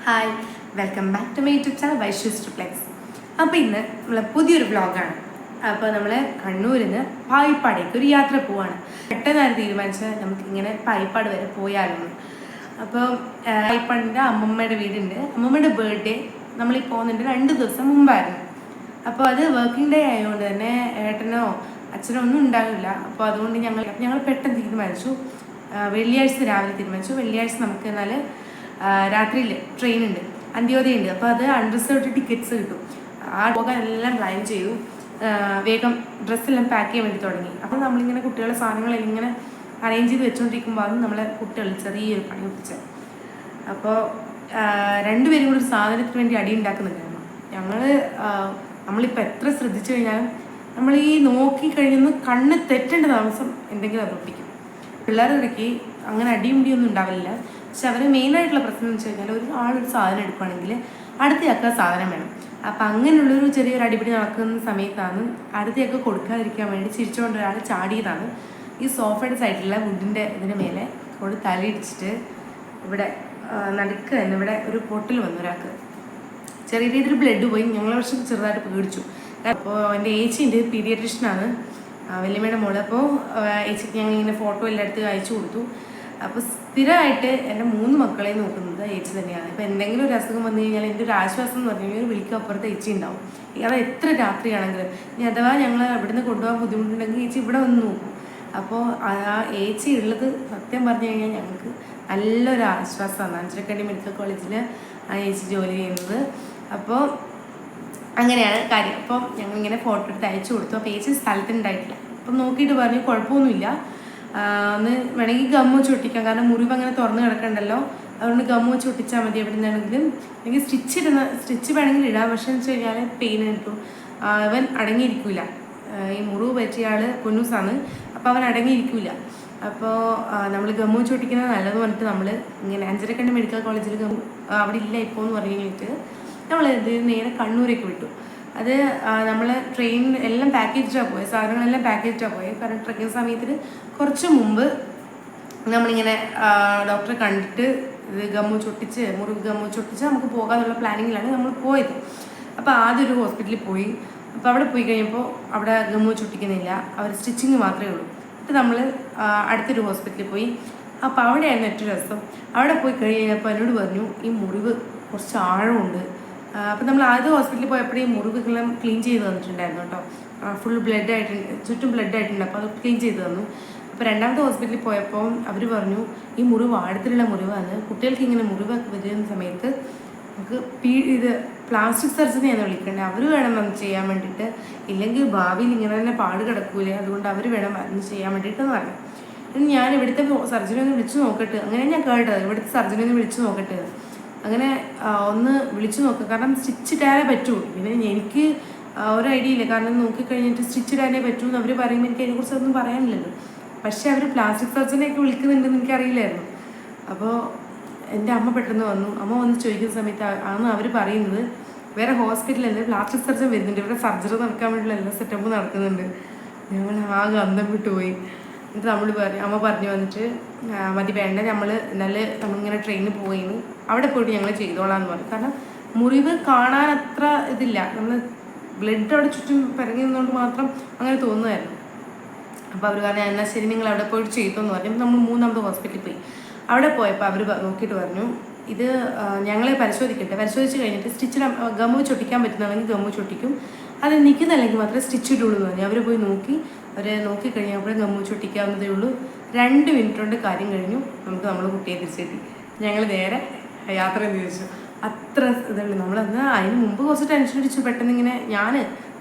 Hi, welcome back to my YouTube channel Vaishu's triplex. അപ്പോൾ ഇന്ന് നമ്മളെ പുതിയൊരു വ്ളോഗാണ്. അപ്പോൾ നമ്മൾ കണ്ണൂരിൽ നിന്ന് പായിപ്പാടേക്ക് ഒരു യാത്ര പോവാണ്. പെട്ടെന്നാണ് തീരുമാനിച്ചത് നമുക്കിങ്ങനെ പായിപ്പാട് വരെ പോയാലോ. അപ്പോൾ പായിപ്പാടിൻ്റെ അമ്മമ്മയുടെ വീടുണ്ട്. അമ്മമ്മയുടെ ബർത്ത്ഡേ നമ്മൾ ഈ പോകുന്നതിൻ്റെ 2 ദിവസം മുമ്പായിരുന്നു. അപ്പോൾ അത് വർക്കിംഗ് ഡേ ആയതുകൊണ്ട് തന്നെ ഏട്ടനോ അച്ഛനോ ഒന്നും ഉണ്ടാവില്ല. അപ്പോൾ അതുകൊണ്ട് ഞങ്ങൾ പെട്ടെന്ന് തീരുമാനിച്ചു. വെള്ളിയാഴ്ച രാവിലെ തീരുമാനിച്ചു. വെള്ളിയാഴ്ച നമുക്ക് എന്നാൽ രാത്രിയിൽ ട്രെയിനുണ്ട്, അന്ത്യോദയുണ്ട്. അപ്പോൾ അത് അൺറിസർവ്ഡ് ടിക്കറ്റ്സ് കിട്ടും. ആ പോകാൻ എല്ലാം പ്ലാൻ ചെയ്തു. വേഗം ഡ്രസ്സെല്ലാം പാക്ക് ചെയ്യാൻ വേണ്ടി തുടങ്ങി. അപ്പോൾ നമ്മളിങ്ങനെ കുട്ടികളുടെ സാധനങ്ങളെല്ലാം ഇങ്ങനെ അറേഞ്ച് ചെയ്ത് വെച്ചുകൊണ്ടിരിക്കുമ്പോൾ അത് നമ്മളെ കുട്ടികൾ ചെറിയൊരു പണി ഒപ്പിച്ചത്. അപ്പോൾ രണ്ടുപേരും കൂടി ഒരു സാധനത്തിന് വേണ്ടി അടി ഉണ്ടാക്കുന്നുണ്ടായിരുന്നു. നമ്മളിപ്പോൾ എത്ര ശ്രദ്ധിച്ചു കഴിഞ്ഞാലും നമ്മൾ ഈ നോക്കി കഴിയുന്ന കണ്ണ് തെറ്റേണ്ട താമസം എന്തെങ്കിലും അത് ഒപ്പിക്കും. പിള്ളേരുടെ ഇടയ്ക്ക് അങ്ങനെ അടിയുണ്ടിയൊന്നും ഉണ്ടാവില്ല. പക്ഷെ അവർ മെയിനായിട്ടുള്ള പ്രശ്നം എന്ന് വെച്ച് കഴിഞ്ഞാൽ ഒരു സാധനം എടുക്കുകയാണെങ്കിൽ അടുത്തയാൾക്ക് ആ സാധനം വേണം. അപ്പം അങ്ങനെയുള്ളൊരു ചെറിയൊരു അടിപിടി നടക്കുന്ന സമയത്താണ് അടുത്തയാൾക്ക് കൊടുക്കാതിരിക്കാൻ വേണ്ടി ചിരിച്ചുകൊണ്ട് ഒരാൾ ചാടിയതാണ്. ഈ സോഫയുടെ സൈഡിലുള്ള വുഡിൻ്റെ ഇതിന് മേലെ കൊണ്ട് തലയിടിച്ചിട്ട് ഇവിടെ നടുക്ക് തന്നെ ഇവിടെ ഒരു പൊട്ടിൽ വന്നു ഒരാൾക്ക്. ചെറിയ രീതിയിൽ ബ്ലഡ് പോയി. ഞങ്ങളെ വർഷം ചെറുതായിട്ട് പേടിച്ചു. അപ്പോൾ എൻ്റെ ഏച്ചിൻ്റെ പീഡിയാട്രീഷ്യനാണ് വല്യമ്മയുടെ മോള്. അപ്പോൾ ഏച്ചിക്ക് ഞങ്ങൾ ഇങ്ങനെ ഫോട്ടോ എല്ലാം എടുത്ത് അയച്ചു കൊടുത്തു. അപ്പോൾ സ്ഥിരമായിട്ട് എൻ്റെ 3 മക്കളെ നോക്കുന്നത് ഏച്ചി തന്നെയാണ്. ഇപ്പോൾ എന്തെങ്കിലും ഒരു അസുഖം വന്നു കഴിഞ്ഞാൽ എൻ്റെ ഒരു ആശ്വാസം എന്ന് പറഞ്ഞു കഴിഞ്ഞാൽ വിളിക്കും അപ്പുറത്ത് ഏച്ചി ഉണ്ടാവും. അത് എത്ര രാത്രിയാണെങ്കിലും ഇനി അഥവാ ഞങ്ങൾ ഇവിടുന്ന് കൊണ്ടുപോകാൻ ബുദ്ധിമുട്ടുണ്ടെങ്കിൽ ഏച്ചി ഇവിടെ വന്ന് നോക്കും. അപ്പോൾ ആ ഏച്ചി ഉള്ളത് സത്യം പറഞ്ഞു കഴിഞ്ഞാൽ ഞങ്ങൾക്ക് നല്ലൊരു ആശ്വാസമാണ്. അഞ്ചരക്കണ്ടി മെഡിക്കൽ കോളേജിൽ ആ ഏച്ചി ജോലി ചെയ്യുന്നത്. അപ്പോൾ അങ്ങനെയാണ് കാര്യം. അപ്പോൾ ഞങ്ങളിങ്ങനെ ഫോട്ടോ എടുത്ത് അയച്ചു കൊടുത്തു. അപ്പോൾ ഏച്ചി സ്ഥലത്തുണ്ടായിട്ടില്ല. അപ്പം നോക്കിയിട്ട് പറഞ്ഞു കുഴപ്പമൊന്നുമില്ല, ഒന്ന് വേണമെങ്കിൽ ഗമ്മ ചൊട്ടിക്കാം, കാരണം മുറിവ് അങ്ങനെ തുറന്ന് കിടക്കണ്ടല്ലോ, അതുകൊണ്ട് ഗമ്മ ചൊട്ടിച്ചാൽ മതി. എവിടെ നിന്നാണെങ്കിലും അല്ലെങ്കിൽ സ്റ്റിച്ച് വേണമെങ്കിൽ ഇടാം. പക്ഷെ എന്ന് വെച്ച് കഴിഞ്ഞാൽ പെയിൻ കിട്ടും. അവൻ അടങ്ങിയിരിക്കില്ല. ഈ മുറിവ് പറ്റിയ ആൾ പൊന്നൂസാണ്. അപ്പോൾ അവൻ അടങ്ങിയിരിക്കില്ല. അപ്പോൾ നമ്മൾ ഗമ്മ ചൊട്ടിക്കുന്നത് നല്ലതെന്ന് പറഞ്ഞിട്ട് നമ്മൾ ഇങ്ങനെ അഞ്ചരക്കണ്ടി മെഡിക്കൽ കോളേജിൽ അവിടെ ഇല്ല ഇപ്പോൾ എന്ന് പറഞ്ഞു കഴിഞ്ഞിട്ട് നമ്മളിത് നേരെ കണ്ണൂരേക്ക് വിട്ടു. അത് നമ്മൾ ട്രെയിൻ എല്ലാം പാക്കേജിലാണ് പോയത്, സാധനങ്ങളെല്ലാം പാക്കേജിലാണ് പോയത്. കാരണം ട്രെക്കിങ് സമയത്തിന് കുറച്ച് മുമ്പ് നമ്മളിങ്ങനെ ഡോക്ടറെ കണ്ടിട്ട് ഇത് മുറിവ് ഗമ്മു ചൊട്ടിച്ച് നമുക്ക് പോകാനുള്ള പ്ലാനിങ്ങിലാണ് നമ്മൾ പോയത്. അപ്പോൾ ആദ്യം ഒരു ഹോസ്പിറ്റലിൽ പോയി. അപ്പോൾ അവിടെ പോയി കഴിയുമ്പോൾ അവിടെ ഗമ്മു ചൊട്ടിക്കുന്നില്ല, അവർ സ്റ്റിച്ചിങ് മാത്രമേ ഉള്ളൂ. എന്നിട്ട് നമ്മൾ അടുത്തൊരു ഹോസ്പിറ്റലിൽ പോയി. അപ്പോൾ അവിടെയായിരുന്നു ഏറ്റവും രസം. അവിടെ പോയി കഴിഞ്ഞപ്പോൾ എന്നോട് പറഞ്ഞു ഈ മുറിവ് കുറച്ച് ആഴമുണ്ട്. അപ്പോൾ നമ്മൾ ആദ്യം ഹോസ്പിറ്റലിൽ പോയപ്പോഴേ ഈ മുറിവുകളെല്ലാം ക്ലീൻ ചെയ്ത് തന്നിട്ടുണ്ടായിരുന്നു കേട്ടോ. ഫുൾ ബ്ലഡ് ആയിട്ടുണ്ട്, ചുറ്റും ബ്ലഡ് ആയിട്ടുണ്ട്. അപ്പോൾ അത് ക്ലീൻ ചെയ്ത് തന്നു. അപ്പോൾ രണ്ടാമത്തെ ഹോസ്പിറ്റലിൽ പോയപ്പോൾ അവർ പറഞ്ഞു ഈ മുറിവ് ആഴത്തിലുള്ള മുറിവാണ്, കുട്ടികൾക്ക് ഇങ്ങനെ മുറിവ് വരുന്ന സമയത്ത് നമുക്ക് ഇത് പ്ലാസ്റ്റിക് സർജറിയാണ് വിളിക്കേണ്ടത്, അവർ വേണം നമുക്ക് ചെയ്യാൻ വേണ്ടിയിട്ട്, ഇല്ലെങ്കിൽ ഭാവിയിൽ ഇങ്ങനെ തന്നെ പാട് കിടക്കൂലേ, അതുകൊണ്ട് അവർ വേണം അത് ചെയ്യാൻ വേണ്ടിയിട്ടെന്ന് പറഞ്ഞു. ഞാൻ ഇവിടുത്തെ സർജറി ഒന്ന് വിളിച്ചു നോക്കട്ടെ, അങ്ങനെ ഞാൻ കേട്ടത്, ഇവിടുത്തെ സർജറി ഒന്ന് വിളിച്ചു നോക്കട്ടെ. അങ്ങനെ ഒന്ന് വിളിച്ചു നോക്കുക, കാരണം സ്റ്റിച്ച് ഇടാനേ പറ്റൂ. പിന്നെ എനിക്ക് ഒരു ഐഡിയ ഇല്ല, കാരണം നോക്കിക്കഴിഞ്ഞിട്ട് സ്റ്റിച്ച് ഇടാനേ പറ്റൂ എന്ന് അവർ പറയുമ്പോൾ എനിക്ക് അതിനെക്കുറിച്ച് ഒന്നും പറയാനില്ലല്ലോ. പക്ഷേ അവർ പ്ലാസ്റ്റിക് സർജറിയൊക്കെ വിളിക്കുന്നുണ്ടെന്ന് എനിക്കറിയില്ലായിരുന്നു. അപ്പോൾ എൻ്റെ അമ്മ പെട്ടെന്ന് വന്നു. അമ്മ വന്ന് ചോദിക്കുന്ന സമയത്ത് ആണ് അവർ പറയുന്നത് വേറെ ഹോസ്പിറ്റലിൽ പ്ലാസ്റ്റിക് സർജറി വരുന്നുണ്ട്, ഇവിടെ സർജറി നടക്കാൻ വേണ്ടിയുള്ള എല്ലാ സെറ്റപ്പും നടക്കുന്നുണ്ട്. ഞങ്ങൾ ആകെ അന്തം വിട്ടുപോയി. എന്നിട്ട് അമ്മ പറഞ്ഞു വന്നിട്ട് മതി വേണ്ട, നമ്മളിങ്ങനെ ട്രെയിനിൽ പോയിന്ന് അവിടെ പോയിട്ട് ഞങ്ങൾ ചെയ്തോളാന്ന് പറഞ്ഞു. കാരണം മുറിവ് കാണാൻ അത്ര ഇതില്ല, നമ്മൾ ബ്ലഡ് അവിടെ ചുറ്റും പിറങ്ങി നിന്നുകൊണ്ട് മാത്രം അങ്ങനെ തോന്നുമായിരുന്നു. അപ്പോൾ അവർ പറഞ്ഞു എന്നാൽ ശരി നിങ്ങൾ അവിടെ പോയിട്ട് ചെയ്തോന്ന് പറഞ്ഞു. നമ്മൾ 3ാമത്തെ ഹോസ്പിറ്റലിൽ പോയി. അവിടെ പോയപ്പോൾ അവർ നോക്കിയിട്ട് പറഞ്ഞു ഇത് ഞങ്ങളെ പരിശോധിക്കട്ടെ, പരിശോധിച്ച് കഴിഞ്ഞിട്ട് സ്റ്റിച്ചിൽ ഗമ്മു ചൊട്ടിക്കാൻ പറ്റുന്നതെങ്കിൽ ഗമ്മു ചൊട്ടിക്കും, അത് നിൽക്കുന്നില്ലെങ്കിൽ മാത്രമേ സ്റ്റിച്ച് ഇടുള്ളൂ എന്ന് പറഞ്ഞു. അവർ പോയി നോക്കിക്കഴിഞ്ഞപ്പോൾ ഗമ്മു ചൊട്ടിക്കാവുന്നതേ ഉള്ളൂ. 2 മിനിറ്റ് കൊണ്ട് കാര്യം കഴിഞ്ഞു. നമ്മൾ കുട്ടിയെ തിരിച്ചെത്തി. ഞങ്ങൾ നേരെ യാത്ര തിരിച്ചു. അത്ര ഇതുള്ളൂ. നമ്മളന്ന് അതിന് മുമ്പ് കുറച്ച് ടെൻഷൻ അടിച്ചു. പെട്ടെന്ന് ഇങ്ങനെ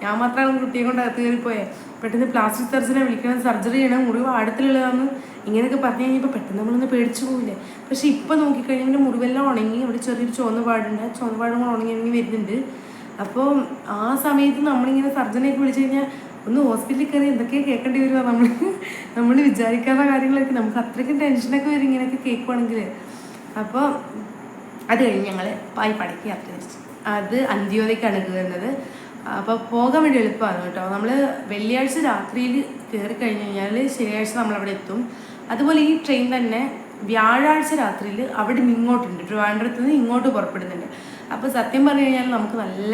ഞാൻ മാത്രമാണ് കുട്ടിയെ കൊണ്ട് അകത്ത് കയറിപ്പോയത്. പെട്ടെന്ന് പ്ലാസ്റ്റിക് സർജനെ വിളിക്കണം, സർജറി ചെയ്യണം, മുറിവ് ആഴത്തിലുള്ളതാണെന്ന് ഇങ്ങനെയൊക്കെ പറഞ്ഞു കഴിഞ്ഞപ്പോൾ പെട്ടെന്ന് നമ്മളൊന്ന് പേടിച്ചു പോയില്ലേ. പക്ഷെ ഇപ്പം നോക്കിക്കഴിഞ്ഞാൽ മുറിവെല്ലാം ഉണങ്ങി, അവിടെ ചെറിയൊരു ചുവന്ന പാടുണ്ട്. ചുവന്ന പാടുകൾ ഉണങ്ങി വരുന്നുണ്ട്. അപ്പോൾ ആ സമയത്ത് നമ്മളിങ്ങനെ സർജനെയൊക്കെ വിളിച്ചു കഴിഞ്ഞാൽ ഒന്ന് ഹോസ്പിറ്റലിൽ കയറി എന്തൊക്കെയാണ് കേൾക്കേണ്ടി വരുമോ, നമ്മൾ വിചാരിക്കാത്ത കാര്യങ്ങളൊക്കെ നമുക്ക് അത്രയ്ക്കും ടെൻഷനൊക്കെ വരും ഇങ്ങനെയൊക്കെ കേൾക്കുവാണെങ്കിൽ. അപ്പോൾ അത് കഴിഞ്ഞ് ഞങ്ങൾ പായിപ്പാടേക്ക് യാത്ര തിരിച്ചു. അത് അന്ത്യോദയ്ക്കാണ് കയറുന്നത്. അപ്പോൾ പോകാൻ വേണ്ടി എളുപ്പമാണ് കേട്ടോ. നമ്മൾ വെള്ളിയാഴ്ച രാത്രിയിൽ കയറി കഴിഞ്ഞ് കഴിഞ്ഞാൽ ശനിയാഴ്ച നമ്മളവിടെ എത്തും. അതുപോലെ ഈ ട്രെയിൻ തന്നെ വ്യാഴാഴ്ച രാത്രിയിൽ അവിടെ നിന്ന് ഇങ്ങോട്ടുണ്ട്, ട്രിവാൻഡ്രത്ത് നിന്ന് ഇങ്ങോട്ട് പുറപ്പെടുന്നുണ്ട്. അപ്പോൾ സത്യം പറഞ്ഞു കഴിഞ്ഞാൽ നമുക്ക് നല്ല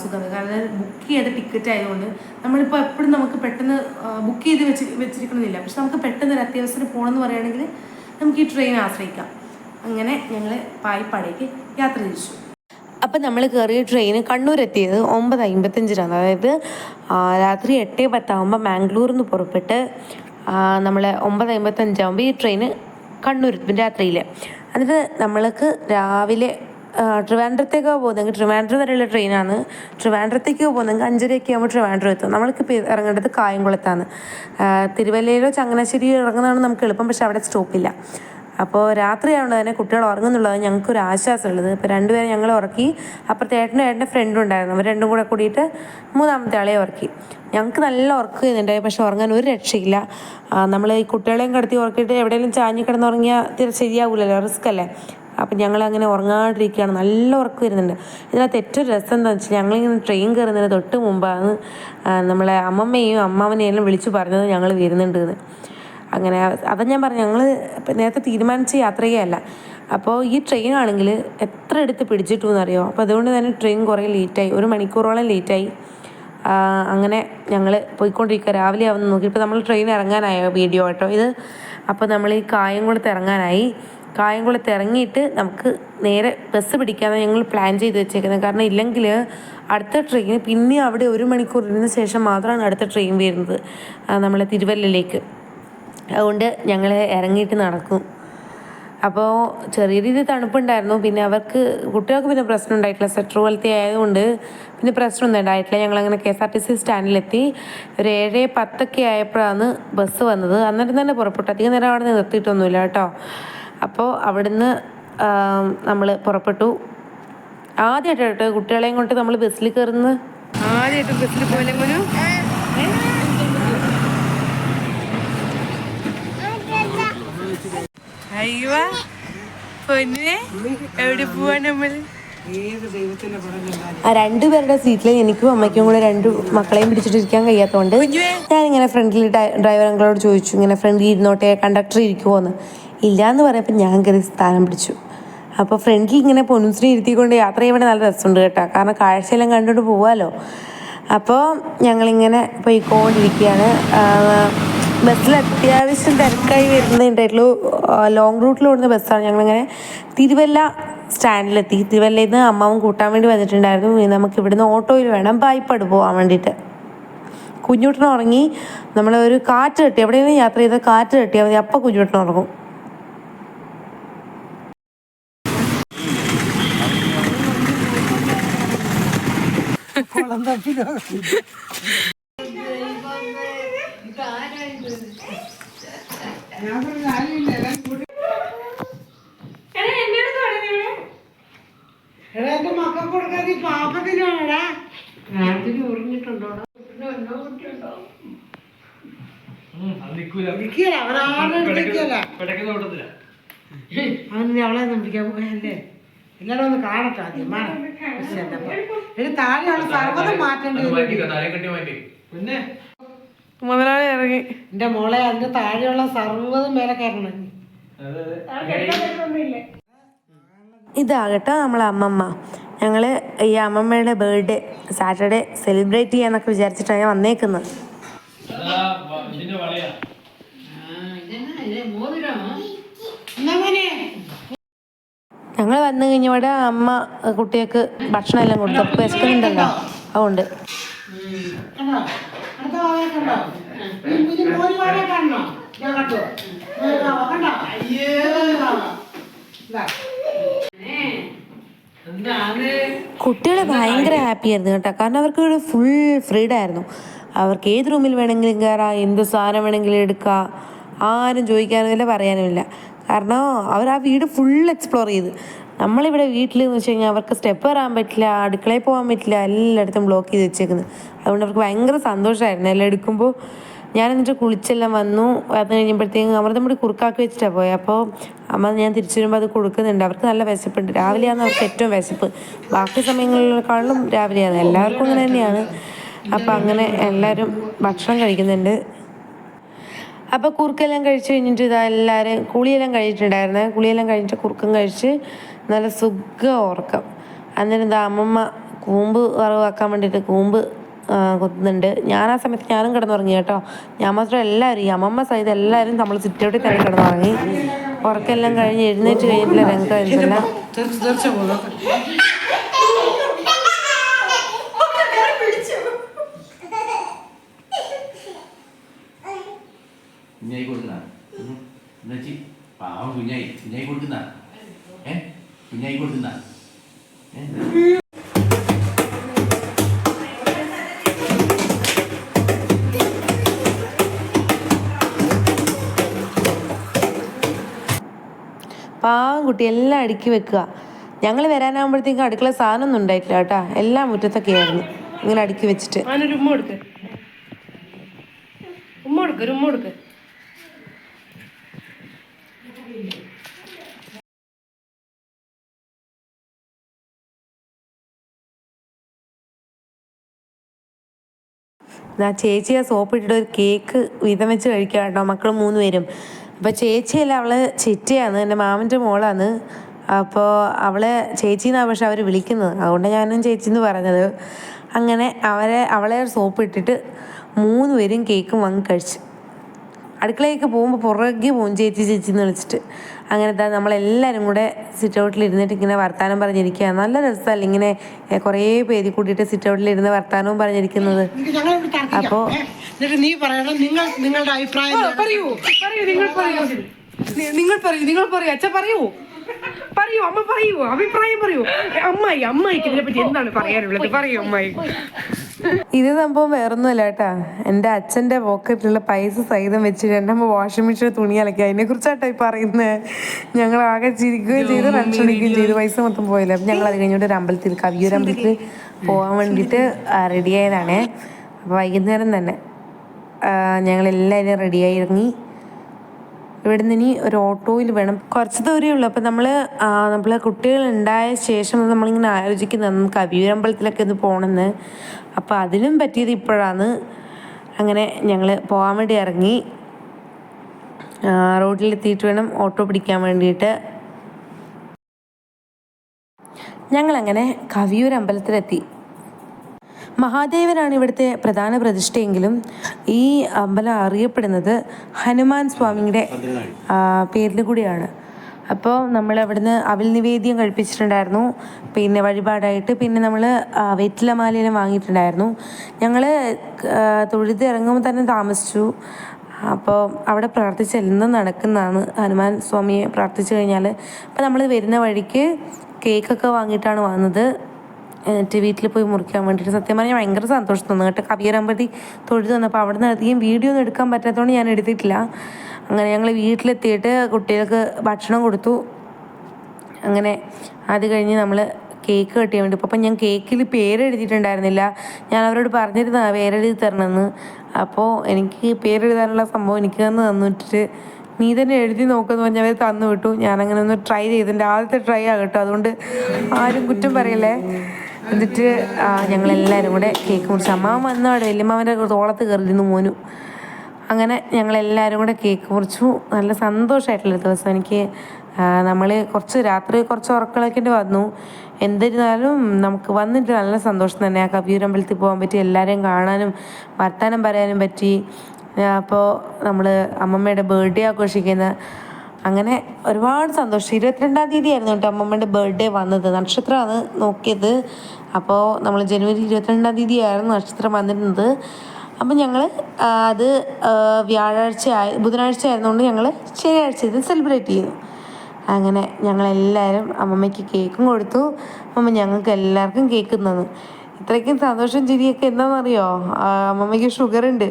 സുഖമാണ്. കാരണം ബുക്ക് ചെയ്ത ടിക്കറ്റ് ആയതുകൊണ്ട് നമ്മളിപ്പോൾ എപ്പോഴും നമുക്ക് പെട്ടെന്ന് ബുക്ക് ചെയ്ത് വെച്ചിരിക്കണമെന്നില്ല. പക്ഷെ നമുക്ക് പെട്ടെന്ന് ഒരു അത്യാവശ്യത്തിന് പോകണമെന്ന് പറയുകയാണെങ്കിൽ നമുക്ക് ഈ ട്രെയിൻ ആശ്രയിക്കാം. അങ്ങനെ ഞങ്ങൾ പായിപ്പാടേക്ക് യാത്ര തിരിച്ചു. അപ്പം നമ്മൾ കയറിയ ട്രെയിൻ കണ്ണൂർ എത്തിയത് 9:55, അതായത് രാത്രി 8:10 മാംഗ്ലൂരിൽ നിന്ന് പുറപ്പെട്ട് നമ്മൾ 9:55 ഈ ട്രെയിന് കണ്ണൂർ രാത്രിയിൽ. എന്നിട്ട് നമ്മൾക്ക് രാവിലെ ട്രിവാൻഡ്രത്തേക്ക് പോകുന്നെങ്കിൽ ട്രിവാൻഡ്രം വരെയുള്ള ട്രെയിനാണ്. ട്രിവാൻഡ്രത്തേക്ക് പോകുന്നെങ്കിൽ 5:30 ആകുമ്പോൾ ട്രിവാൻഡ്രം എത്തും. നമ്മൾക്കിപ്പോൾ ഇറങ്ങേണ്ടത് കായംകുളത്താണ്. തിരുവല്ലയിലോ ചങ്ങനാശ്ശേരിയോ ഇറങ്ങുന്നതാണ് നമുക്ക് എളുപ്പം, പക്ഷെ അവിടെ സ്റ്റോപ്പില്ല. അപ്പോൾ രാത്രിയാവുന്നത് തന്നെ കുട്ടികൾ ഉറങ്ങുന്നുള്ളത് ഞങ്ങൾക്കൊരു ആശ്വാസമുള്ളത്. ഇപ്പോൾ രണ്ടുപേരെ ഞങ്ങൾ ഉറക്കി. അപ്പുറത്തെ ഏട്ടൻ്റെ ഫ്രണ്ടും ഉണ്ടായിരുന്നു. അവർ രണ്ടും കൂടെ കൂടിയിട്ട് മൂന്നാമത്തെ ആളെ ഉറക്കി. ഞങ്ങൾക്ക് നല്ല ഉറക്കം ചെയ്യുന്നുണ്ടായി, പക്ഷെ ഉറങ്ങാൻ ഒരു രക്ഷയില്ല. നമ്മൾ ഈ കുട്ടികളെയും കടത്തി ഉറക്കിയിട്ട് എവിടെയെങ്കിലും ചാഞ്ഞ് കിടന്നുറങ്ങിയാൽ ശരിയാവില്ലല്ലോ, റിസ്ക് അല്ലേ. അപ്പം ഞങ്ങളങ്ങനെ ഉറങ്ങാണ്ടിരിക്കുകയാണ്. നല്ല ഉറക്കം വരുന്നുണ്ട്. ഇതിനകത്ത് ഏറ്റവും രസം എന്താണെന്ന് വെച്ചാൽ ഞങ്ങളിങ്ങനെ ട്രെയിൻ കയറുന്നതിന് തൊട്ട് മുമ്പാണ് നമ്മളെ അമ്മമ്മയും അമ്മാവനെയും വിളിച്ചു പറഞ്ഞത് ഞങ്ങൾ വരുന്നുണ്ട് എന്ന്. അങ്ങനെ അതാ ഞാൻ പറഞ്ഞു, ഞങ്ങൾ നേരത്തെ തീരുമാനിച്ച യാത്രയല്ല. അപ്പോൾ ഈ ട്രെയിനാണെങ്കിൽ എത്ര എടുത്ത് പിടിച്ചിട്ടു എന്നറിയോ. അപ്പോൾ അതുകൊണ്ട് തന്നെ ട്രെയിൻ കുറേ ലേറ്റായി, 1 മണിക്കൂറോളം ലേറ്റായി. അങ്ങനെ ഞങ്ങൾ പോയിക്കൊണ്ടിരിക്കുക. രാവിലെ ആവുന്ന നോക്കി. ഇപ്പോൾ നമ്മൾ ട്രെയിൻ ഇറങ്ങാനായോ വീഡിയോ കേട്ടോ ഇത്. അപ്പോൾ നമ്മൾ ഈ കായംകുളത്ത് ഇറങ്ങാനായി. കായംകുളത്ത് ഇറങ്ങിയിട്ട് നമുക്ക് നേരെ ബസ് പിടിക്കാമെന്ന് ഞങ്ങൾ പ്ലാൻ ചെയ്ത് വെച്ചേക്കുന്നത്. കാരണം ഇല്ലെങ്കിൽ അടുത്ത ട്രെയിൻ പിന്നെ അവിടെ 1 മണിക്കൂർ ഇരുന്ന ശേഷം മാത്രമാണ് അടുത്ത ട്രെയിൻ വരുന്നത് നമ്മളെ തിരുവല്ലയിലേക്ക്. അതുകൊണ്ട് ഞങ്ങൾ ഇറങ്ങിയിട്ട് നടക്കും. അപ്പോൾ ചെറിയ രീതിയിൽ തണുപ്പുണ്ടായിരുന്നു. പിന്നെ അവർക്ക് കുട്ടികൾക്ക് പിന്നെ പ്രശ്നം ഉണ്ടായിട്ടില്ല, സ്വെറ്റർ പോലത്തെ ആയതുകൊണ്ട് പിന്നെ പ്രശ്നമൊന്നും ഉണ്ടായിട്ടില്ല. ഞങ്ങളങ്ങനെ KSRTC സ്റ്റാൻഡിലെത്തി. ഒരു 7:10 ആയപ്പോഴാണ് ബസ് വന്നത്. അന്നേരം തന്നെ പുറപ്പെട്ടു. അധികം നേരം അവിടെ നിർത്തിയിട്ടൊന്നുമില്ല കേട്ടോ. അപ്പോൾ അവിടുന്ന് നമ്മൾ പുറപ്പെട്ടു. ആദ്യമായിട്ട് കുട്ടികളെയും കൊണ്ട് നമ്മൾ ബസ്സിൽ കയറുന്നത്. ആദ്യമായിട്ട് ബസ്സിൽ പോലെ പോലും അയ്യോ പൊന്നെ എവിടെ പോവാ നമ്മൾ. ആ 2 പേരുടെ സീറ്റിൽ എനിക്കും അമ്മയ്ക്കും കൂടെ 2 മക്കളെയും പിടിച്ചിട്ടിരിക്കാൻ കഴിയാത്തതുകൊണ്ട് ഞാനിങ്ങനെ ഫ്രണ്ടിൽ ഡ്രൈവർ അങ്കിളോട് ചോദിച്ചു, ഇങ്ങനെ ഫ്രണ്ടിൽ ഇരുന്നോട്ടെ, കണ്ടക്ടർ ഇരിക്കുമോയെന്ന്. ഇല്ലയെന്ന് പറയുമ്പോൾ ഞാൻ കയറി സ്ഥാനം പിടിച്ചു. അപ്പോൾ ഫ്രണ്ടിൽ ഇങ്ങനെ പൊന്നുശ്രീ ഇരുത്തിക്കൊണ്ട് യാത്ര ചെയ്യുമ്പോൾ നല്ല രസമുണ്ട് കേട്ടോ. കാരണം കാഴ്ചയെല്ലാം കണ്ടുകൊണ്ട് പോവാമല്ലോ. അപ്പോൾ ഞങ്ങളിങ്ങനെ പോയിക്കൊണ്ടിരിക്കുകയാണ്. ബസ്സിൽ അത്യാവശ്യം തിരക്കായി വരുന്നുണ്ടായിട്ടുള്ളൂ. ലോങ് റൂട്ടിൽ ഓടുന്ന ബസ്സാണ്. ഞങ്ങളിങ്ങനെ തിരുവല്ല സ്റ്റാൻഡിലെത്തി. തിരുവല്ലയിൽ നിന്ന് അമ്മാവും കൂട്ടാൻ വേണ്ടി വന്നിട്ടുണ്ടായിരുന്നു. നമുക്ക് ഇവിടുന്ന് ഓട്ടോയിൽ വേണം പായിപ്പാട് പോകാൻ വേണ്ടിയിട്ട്. കുഞ്ഞുട്ടൻ ഉറങ്ങി. നമ്മളൊരു കാറ്റ് കെട്ടി, എവിടെയെങ്കിലും യാത്ര ചെയ്താൽ കാറ്റ് കെട്ടിയാൽ മതി, അപ്പം കുഞ്ഞുട്ടൻ ഉറങ്ങും. മക്കൾ കൊടുക്കാതെ പാപത്തിനാടാ നേരത്തിന് ഉറങ്ങിട്ടുണ്ടോ. അവന് അവളെ പിടിക്കാൻ പോയല്ലേ. എല്ലാരും ഒന്ന് കാണട്ടെ ആദ്യം. താഴെയുള്ള സർവ്വതം മാറ്റേണ്ടി പിന്നെ മുതലാളി ഇറങ്ങി. എന്റെ മോളെ അതിന്റെ താഴെയുള്ള സർവ്വതും മേലെ കയറണം. ഇതാകട്ടെ നമ്മളെ അമ്മമ്മ. ഞങ്ങൾ ഈ അമ്മമ്മയുടെ ബർത്ത്ഡേ സാറ്റർഡേ സെലിബ്രേറ്റ് ചെയ്യാന്നൊക്കെ വിചാരിച്ചിട്ടാണ് ഞാൻ വന്നേക്കുന്നത്. ഞങ്ങൾ വന്നു കഴിഞ്ഞവിടെ അമ്മ കുട്ടികൾക്ക് ഭക്ഷണം എല്ലാം കൊടുത്തു. അപ്പോൾ വിശക്കുന്നുണ്ടല്ലോ, അതുകൊണ്ട് കുട്ടികൾ ഭയങ്കര ഹാപ്പി ആയിരുന്നു കേട്ടോ. കാരണം അവർക്ക് ഇവിടെ ഫുൾ ഫ്രീഡം ആയിരുന്നു. അവർക്ക് ഏത് റൂമിൽ വേണമെങ്കിലും കയറാം, എന്ത് സാധനം വേണമെങ്കിലും എടുക്കാം. ആരും ചോദിക്കാനുമില്ല, പറയാനുമില്ല. കാരണം അവർ ആ വീട് ഫുൾ എക്സ്പ്ലോർ ചെയ്ത്. നമ്മളിവിടെ വീട്ടിൽ എന്ന് വെച്ച് കഴിഞ്ഞാൽ അവർക്ക് സ്റ്റെപ്പ് കയറാൻ പറ്റില്ല, അടുക്കളയിൽ പോകാൻ പറ്റില്ല, എല്ലായിടത്തും ബ്ലോക്ക് ചെയ്ത് വെച്ചേക്കുന്നത്. അതുകൊണ്ട് അവർക്ക് ഭയങ്കര സന്തോഷമായിരുന്നു എല്ലാം എടുക്കുമ്പോൾ. ഞാൻ എന്നിട്ട് കുളിച്ചെല്ലാം വന്നു. അത് കഴിഞ്ഞപ്പോഴത്തേക്കും അമൃതം കൂടി കുറുക്കാക്കി വെച്ചിട്ടാണ് പോയത്. അപ്പോൾ അമ്മ ഞാൻ തിരിച്ചു വരുമ്പോൾ അത് കൊടുക്കുന്നുണ്ട്. അവർക്ക് നല്ല വിശപ്പുണ്ട്. രാവിലെയാണ് അവർക്ക് ഏറ്റവും വിശപ്പ്. ബാക്കി സമയങ്ങളിലേക്കാളും രാവിലെയാണ്. എല്ലാവർക്കും അങ്ങനെ തന്നെയാണ്. അപ്പോൾ അങ്ങനെ എല്ലാവരും ഭക്ഷണം കഴിക്കുന്നുണ്ട്. അപ്പോൾ കുറുക്കെല്ലാം കഴിച്ച് കഴിഞ്ഞിട്ട് ഇതാ എല്ലാവരും കുളിയെല്ലാം കഴിഞ്ഞിട്ടുണ്ടായിരുന്നേ. കുളിയെല്ലാം കഴിഞ്ഞിട്ട് കുറുക്കം കഴിച്ച് നല്ല സുഖം ഉറക്കം. അന്നേരം ഇതാ അമ്മമ്മ കൂമ്പ് വറവാക്കാൻ വേണ്ടിയിട്ട് കൂമ്പ് കൊത്തുന്നുണ്ട്. ഞാൻ ആ സമയത്ത് ഞാനും കിടന്നുറങ്ങി കേട്ടോ. ഞാൻ മാത്രം എല്ലാവരും ഈ അമ്മമ്മ സഹിതം എല്ലാവരും നമ്മൾ സിറ്റൗട്ടിൽ തന്നെ കിടന്നുറങ്ങി. ഉറക്കെല്ലാം കഴിഞ്ഞ് എഴുന്നേറ്റ് കഴിഞ്ഞിട്ടുള്ള രംഗം എന്തെല്ലാം. കുഞ്ഞായി കൊടുക്കുന്ന എന്നുവെച്ച് പാവം കുഞ്ഞായി കുഞ്ഞായി കൊടുക്കുന്ന കുഞ്ഞായി കൊടുക്കുന്ന പാവം കുട്ടി എല്ലാം അടുക്കി വെക്കുക. ഞങ്ങൾ വരാനാകുമ്പോഴത്തേക്കും അടുക്കള സാധനമൊന്നും ഉണ്ടായിട്ടില്ല കേട്ടോ. എല്ലാം മുറ്റത്തൊക്കെ ആയിരുന്നു ഇങ്ങനെ അടുക്കി വെച്ചിട്ട്. ചേച്ചി ആ സോപ്പ് ഇട്ടിട്ട് ഒരു കേക്ക് വീതം വെച്ച് കഴിക്കാം കേട്ടോ, മക്കൾ 3 പേരും. അപ്പോൾ ചേച്ചിയല്ല, അവള് ചിറ്റയാണ്, എൻ്റെ മാമൻ്റെ മോളാണ്. അപ്പോൾ അവളെ ചേച്ചിന്നാണ് പക്ഷെ അവർ വിളിക്കുന്നത്, അതുകൊണ്ട് ഞാനും ചേച്ചിന്ന് പറഞ്ഞത്. അങ്ങനെ അവളെ സോപ്പ് ഇട്ടിട്ട് 3 പേരും കേക്കും വാങ്ങി കഴിച്ച്. അടുക്കളയൊക്കെ പോകുമ്പോൾ പുറകെ പോകും ചേച്ചി ചേച്ചിന്ന് വിളിച്ചിട്ട്. അങ്ങനത്തെ നമ്മളെല്ലാവരും കൂടെ സിറ്റ് ഔട്ടിൽ ഇരുന്നിട്ട് ഇങ്ങനെ വർത്താനം പറഞ്ഞിരിക്കുക. നല്ല രസമല്ല ഇങ്ങനെ കുറേ പേര് കൂട്ടിയിട്ട് സിറ്റ് ഔട്ടിൽ ഇരുന്ന് വർത്താനവും പറഞ്ഞിരിക്കുന്നത്. അപ്പോൾ നീ പറയണം, നിങ്ങളുടെ അഭിപ്രായം പറയൂ. നിങ്ങൾ പറയൂ അച്ഛ പറയൂ. അമ്മ പറയൂ, അഭിപ്രായം പറയൂ. അമ്മായിക്ക് ഇതിനെ പറ്റി എന്താണ് പറയാനുള്ളത്? പറയൂ അമ്മായി. ഇത് സംഭവം വേറൊന്നുമല്ല കേട്ടാ, എൻ്റെ അച്ഛൻ്റെ പോക്കറ്റിലുള്ള പൈസ സഹിതം വെച്ചിട്ട് എൻ്റെ അമ്മ വാഷിംഗ് മെഷീനിൽ തുണി അലക്കി. അതിനെ കുറിച്ചാട്ടോ ഈ പറയുന്നത്. ഞങ്ങൾ ആകെ ചിരിക്കുകയും ചെയ്ത് ടെൻഷനിക്കുകയും ചെയ്ത്. പൈസ മൊത്തം പോയില്ല. അപ്പം ഞങ്ങൾ അത് കഴിഞ്ഞിട്ട് ഒരു അമ്പലത്തിൽ, കവിയൂർ അമ്പലത്തിൽ പോകാൻ വേണ്ടിയിട്ട് റെഡിയായതാണ്. അപ്പോൾ വൈകുന്നേരം തന്നെ ഞങ്ങളെല്ലാവരും റെഡിയായി ഇറങ്ങി. ഇവിടെ നിന്ന് ഇനി ഒരു ഓട്ടോയിൽ വേണം, കുറച്ച് ദൂരമേ ഉള്ളൂ. അപ്പം നമ്മൾ കുട്ടികളുണ്ടായ ശേഷം നമ്മളിങ്ങനെ ആലോചിക്കുന്നത് നമുക്ക് കവിയൂരമ്പലത്തിലൊക്കെ ഒന്ന് പോകണമെന്ന്. അപ്പോൾ അതിനും പറ്റിയത് ഇപ്പോഴാണ്. അങ്ങനെ ഞങ്ങൾ പോകാൻ വേണ്ടി ഇറങ്ങി. റോഡിലെത്തിയിട്ട് വേണം ഓട്ടോ പിടിക്കാൻ വേണ്ടിയിട്ട്. ഞങ്ങളങ്ങനെ കവിയൂരമ്പലത്തിലെത്തി. മഹാദേവനാണ് ഇവിടുത്തെ പ്രധാന പ്രതിഷ്ഠയെങ്കിലും ഈ അമ്പലം അറിയപ്പെടുന്നത് ഹനുമാൻ സ്വാമിയുടെ പേരിൽ കൂടിയാണ്. അപ്പോൾ നമ്മൾ അവിടുന്ന് അവിൽ നിവേദ്യം കഴിപ്പിച്ചിട്ടുണ്ടായിരുന്നു, പിന്നെ വഴിപാടായിട്ട്. പിന്നെ നമ്മൾ വെറ്റിലമാലയെല്ലാം വാങ്ങിയിട്ടുണ്ടായിരുന്നു. ഞങ്ങൾ തൊഴുത് ഇറങ്ങുമ്പോൾ തന്നെ താമസിച്ചു. അപ്പോൾ അവിടെ പ്രാർത്ഥിച്ച് എല്ലാം നടക്കുന്നതാണ്. ഹനുമാൻ സ്വാമിയെ പ്രാർത്ഥിച്ചു കഴിഞ്ഞാൽ. അപ്പോൾ നമ്മൾ വരുന്ന വഴിക്ക് കേക്കൊക്കെ വാങ്ങിയിട്ടാണ് വന്നത്, എന്നിട്ട് വീട്ടിൽ പോയി മുറിക്കാൻ വേണ്ടിയിട്ട്. സത്യം പറഞ്ഞാൽ ഭയങ്കര സന്തോഷം തോന്നുന്നു കേട്ടോ. കവിയൂരമ്പലത്തിൽ തൊഴുത് വന്നപ്പോൾ അവിടെ നിന്ന് അധികം വീഡിയോ ഒന്നും എടുക്കാൻ പറ്റാത്തതുകൊണ്ട് ഞാൻ എടുത്തിട്ടില്ല. അങ്ങനെ ഞങ്ങൾ വീട്ടിലെത്തിയിട്ട് കുട്ടികൾക്ക് ഭക്ഷണം കൊടുത്തു. അങ്ങനെ അത് കഴിഞ്ഞ് നമ്മൾ കേക്ക് കട്ടിയാൻ വേണ്ടി. അപ്പം ഞാൻ കേക്കിൽ പേരെഴുതിയിട്ടുണ്ടായിരുന്നില്ല. ഞാൻ അവരോട് പറഞ്ഞിരുന്ന പേരെഴുതി തരണമെന്ന്. അപ്പോൾ എനിക്ക് പേരെഴുതാനുള്ള സംഭവം എനിക്ക് തന്നിട്ട് നീ തന്നെ എഴുതി നോക്കുമെന്ന് പറഞ്ഞാൽ അവർ തന്നു വിട്ടു. ഞാനങ്ങനെ ഒന്ന് ട്രൈ ചെയ്തു. എൻ്റെ ആദ്യത്തെ ട്രൈ ആകട്ടോ, അതുകൊണ്ട് ആരും കുറ്റം പറയല്ലേ. എന്നിട്ട് ഞങ്ങളെല്ലാവരും കൂടെ കേക്ക് മുറിച്ച്. അമ്മാവൻ വന്നവിടെ വലിയമ്മാവൻ്റെ തോളത്ത് കയറിയിരുന്നു മോനു. അങ്ങനെ ഞങ്ങളെല്ലാവരും കൂടെ കേക്ക് മുറിച്ചു. നല്ല സന്തോഷമായിട്ടുള്ളൊരു ദിവസം. എനിക്ക് രാത്രി കുറച്ച് ഉറക്കളക്കേണ്ടി വന്നു. എന്നിരുന്നാലും നമുക്ക് വന്നിട്ട് നല്ല സന്തോഷം തന്നെ. ആ കവിയൂരമ്പലത്തിൽ പോകാൻ പറ്റി, എല്ലാവരെയും കാണാനും വർത്താനം പറയാനും പറ്റി. അപ്പോൾ നമ്മൾ അമ്മമ്മയുടെ ബർത്ത്ഡേ ആഘോഷിക്കുന്ന, അങ്ങനെ ഒരുപാട് സന്തോഷം. 22-ാം തീയതി ആയിരുന്നു കേട്ടോ അമ്മമ്മയുടെ ബർത്ത്ഡേ വന്നത്. നക്ഷത്രമാണ് നോക്കിയത്. അപ്പോൾ നമ്മൾ ജനുവരി 22-ാം തീയതി ആയിരുന്നു നക്ഷത്രം വന്നിരുന്നത്. അപ്പം ഞങ്ങൾ അത് ബുധനാഴ്ച ആയിരുന്നുകൊണ്ട് ഞങ്ങൾ ശനിയാഴ്ച ഇത് സെലിബ്രേറ്റ് ചെയ്തു. അങ്ങനെ ഞങ്ങളെല്ലാവരും അമ്മമ്മയ്ക്ക് കേക്കും കൊടുത്തു. അമ്മ ഞങ്ങൾക്ക് എല്ലാവർക്കും കേക്ക് തന്നു. ഇത്രയ്ക്കും സന്തോഷം ചിരിയൊക്കെ എന്താണെന്നറിയോ, അമ്മമ്മയ്ക്ക് ഷുഗറുണ്ട്.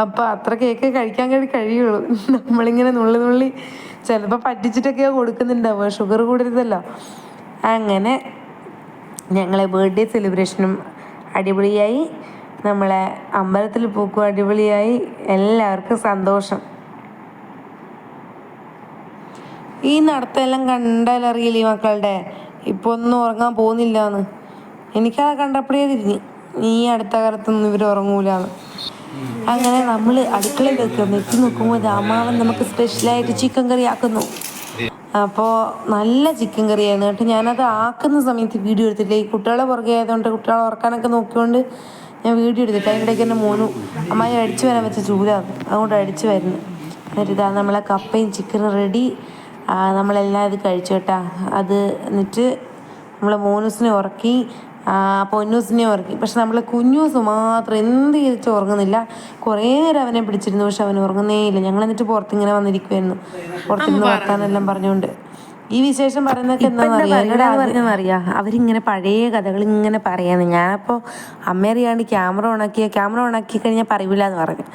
അപ്പോൾ അത്ര കേക്ക് കഴിക്കാൻ കഴിയുള്ളൂ. നമ്മളിങ്ങനെ നുള്ളി ചിലപ്പോൾ പറ്റിച്ചിട്ടൊക്കെയോ കൊടുക്കുന്നുണ്ടാവുക, ഷുഗർ കൂടരുതല്ലോ. അങ്ങനെ ഞങ്ങളെ ബർത്ത്ഡേ സെലിബ്രേഷനും അടിപൊളിയായി, നമ്മളെ അമ്പലത്തിൽ പോക്കും അടിപൊളിയായി. എല്ലാവർക്കും സന്തോഷം. ഈ നടത്തെല്ലാം കണ്ടാലറിയില്ലേ മക്കളുടെ ഇപ്പോൾ ഒന്നും ഉറങ്ങാൻ പോകുന്നില്ല എന്ന്. എനിക്കത് കണ്ടപ്പോഴേ തിരിഞ്ഞ്, ഈ അടുത്ത കാലത്തൊന്നും ഇവർ ഉറങ്ങൂലെന്ന്. അങ്ങനെ നമ്മൾ അടുക്കളയിലൊക്കെ ഒന്ന് എത്തി നോക്കുമ്പോൾ അമ്മാവൻ നമുക്ക് സ്പെഷ്യലായിട്ട് ചിക്കൻ കറി ആക്കുന്നു. അപ്പോൾ നല്ല ചിക്കൻ കറിയായിരുന്നു കേട്ടോ. ഞാനത് ആക്കുന്ന സമയത്ത് വീഡിയോ എടുത്തില്ല, ഈ കുട്ടികളെ പുറകെ ആയതുകൊണ്ട് കുട്ടികളെ ഉറക്കാനൊക്കെ നോക്കിക്കൊണ്ട് ഞാൻ വീഡിയോ എടുത്തിട്ട് അതിൻ്റെ ഇടയ്ക്ക് എൻ്റെ മോനും അമ്മായി അടിച്ചു വരാൻ വെച്ച ചൂലാണ്, അതുകൊണ്ട് അടിച്ചു വരുന്നു. എന്നിട്ട് ഇതാ നമ്മളെ കപ്പയും ചിക്കനും റെഡി. നമ്മളെല്ലാം ഇത് കഴിച്ചു കേട്ടാ. അത് എന്നിട്ട് നമ്മളെ മോനൂസിനെ ഉറക്കി, പൊന്നൂസിനെ ഉറക്കി. പക്ഷെ നമ്മളെ കുഞ്ഞൂസ് മാത്രം എന്ത് ചെയ്തിട്ട് ഉറങ്ങുന്നില്ല. കുറേ നേരം അവനെ പിടിച്ചിരുന്നു, പക്ഷെ അവൻ ഉറങ്ങുന്നേ ഇല്ല. ഞങ്ങൾ എന്നിട്ട് പുറത്തിങ്ങനെ വന്നിരിക്കുമായിരുന്നു, പുറത്തിരുന്ന് വർത്താനെല്ലാം പറഞ്ഞുകൊണ്ട്. ഈ വിശേഷം പറയുന്നതൊക്കെ എന്താണെന്നറിയാം, അവരിങ്ങനെ പഴയ കഥകൾ ഇങ്ങനെ പറയാന്ന്. ഞാനപ്പോൾ അമ്മ അറിയാണ്ട് ക്യാമറ ഓണാക്കി കഴിഞ്ഞാൽ പറയൂല എന്ന് പറഞ്ഞു.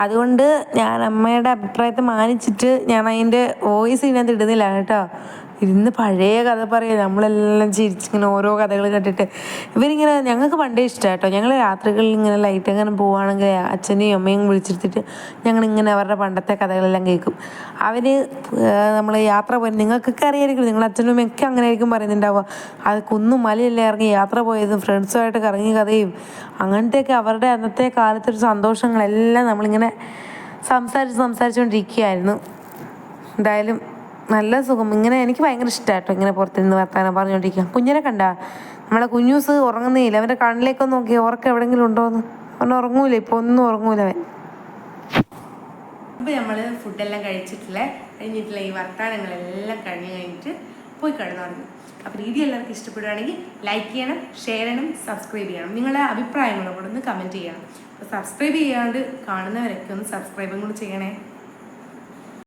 അതുകൊണ്ട് ഞാൻ അമ്മയുടെ അഭിപ്രായത്തെ മാനിച്ചിട്ട് ഞാൻ അതിൻ്റെ വോയിസ് ഇതിനകത്ത് ഇടുന്നില്ല കേട്ടോ. ഇരുന്ന് പഴയ കഥ പറയാം, നമ്മളെല്ലാം ചിരിച്ചിങ്ങനെ ഓരോ കഥകൾ കേട്ടിട്ട്. ഇവരിങ്ങനെ, ഞങ്ങൾക്ക് പണ്ടേ ഇഷ്ടമാണ് കേട്ടോ. ഞങ്ങൾ രാത്രികളിൽ ഇങ്ങനെ ലൈറ്റ് അങ്ങനെ പോവുകയാണെങ്കിൽ അച്ഛനെയും അമ്മയും വിളിച്ചിരുത്തിട്ട് ഞങ്ങളിങ്ങനെ അവരുടെ പണ്ടത്തെ കഥകളെല്ലാം കേൾക്കും. അവർ നമ്മൾ യാത്ര പോയി, നിങ്ങൾക്കൊക്കെ അറിയായിരിക്കും, നിങ്ങളുടെ അച്ഛനും അമ്മയൊക്കെ അങ്ങനെ ആയിരിക്കും പറയുന്നുണ്ടാവുക. അത് കുന്നും മലയെല്ലാം ഇറങ്ങി യാത്ര പോയതും ഫ്രണ്ട്സുമായിട്ട് കറങ്ങിയ കഥയും അങ്ങനത്തെയൊക്കെ അവരുടെ അന്നത്തെ കാലത്തൊരു സന്തോഷങ്ങളെല്ലാം നമ്മളിങ്ങനെ സംസാരിച്ചുകൊണ്ടിരിക്കുകയായിരുന്നു. എന്തായാലും നല്ല സുഖം. ഇങ്ങനെ എനിക്ക് ഭയങ്കര ഇഷ്ടമായിട്ടോ ഇങ്ങനെ പുറത്തുനിന്ന് വർത്താനം പറഞ്ഞുകൊണ്ടിരിക്കുക. കുഞ്ഞിനെ കണ്ട നമ്മളെ കുഞ്ഞൂസ് ഉറങ്ങുന്നേയില്ല. അവൻ്റെ കണ്ണിലേക്കൊന്ന് നോക്കി ഉറക്കം എവിടെയെങ്കിലും ഉണ്ടോയെന്ന്. അവൻ ഉറങ്ങൂല, ഇപ്പോൾ ഒന്നും ഉറങ്ങൂല അവൻ. അപ്പോൾ നമ്മൾ ഫുഡെല്ലാം കഴിഞ്ഞിട്ടുള്ള ഈ വർത്താനങ്ങളെല്ലാം കഴിഞ്ഞിട്ട് പോയി കിടന്നുറങ്ങി. അപ്പോൾ വീഡിയോ എല്ലാവർക്കും ഇഷ്ടപ്പെടുകയാണെങ്കിൽ ലൈക്ക് ചെയ്യണം, ഷെയർ ചെയ്യണം, സബ്സ്ക്രൈബ് ചെയ്യണം. നിങ്ങളുടെ അഭിപ്രായങ്ങളും കൂടെ ഒന്ന് കമൻറ്റ് ചെയ്യണം. അപ്പോൾ സബ്സ്ക്രൈബ് ചെയ്യാണ്ട് കാണുന്നവരൊക്കെ ഒന്ന് സബ്സ്ക്രൈബും കൂടി ചെയ്യണേ.